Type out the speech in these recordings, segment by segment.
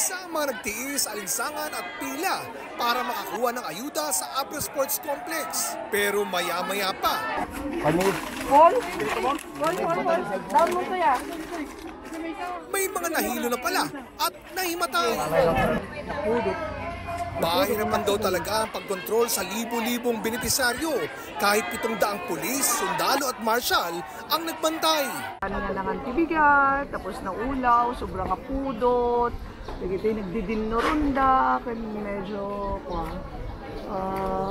sa mga nagtiis, alinsangan at pila para makakuha ng ayuda sa Abra Sports Complex. Pero maya-maya pa, may mga nahilo na pala at nahimatay. Mahirapan daw talaga ang pagkontrol sa libo-libong benepisaryo kahit 700 pulis, sundalo at marshal ang nagbantay. Ano na lang ang tibigat, tapos na ulaw, sobrang apudot, nagdidin no ronda, medyo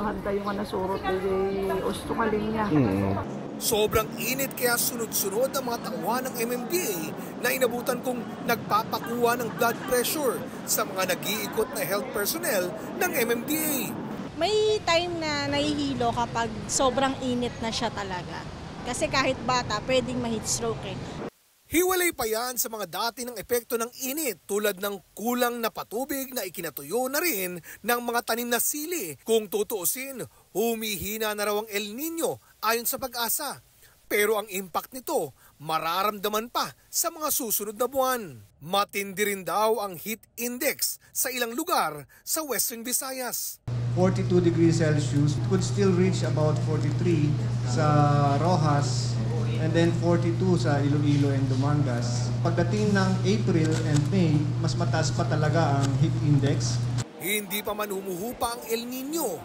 hantay yung nasurot na usto kaling niya. Sobrang init kaya sunod-sunod ang mga tauhan ng MMDA na inabutan kong nagpapakuha ng blood pressure sa mga nag-iikot na health personnel ng MMDA. May time na nahihilo kapag sobrang init na siya talaga. Kasi kahit bata, pwedeng ma-heat stroke eh. Hiwalay pa yan sa mga dati ng epekto ng init tulad ng kulang na patubig na ikinatuyo na rin ng mga tanim na sili. Kung tutuusin, humihina na raw ang El Nino ayon sa Pag-asa. Pero ang impact nito mararamdaman pa sa mga susunod na buwan. Matindi rin daw ang heat index sa ilang lugar sa Western Visayas. 42 degrees Celsius, it could still reach about 43 sa Rojas and then 42 sa Iloilo and Dumangas. Pagdating ng April and May, mas mataas pa talaga ang heat index. Hindi pa man humuhupa ang El Nino.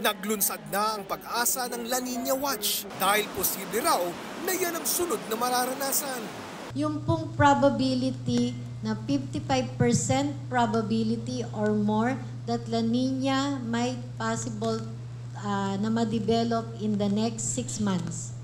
Naglunsad na ang Pag-asa ng La Nina Watch dahil posible raw na yan ang sunod na mararanasan. Yung pong probability na 55% probability or more that La Nina might possible na ma-develop in the next 6 months.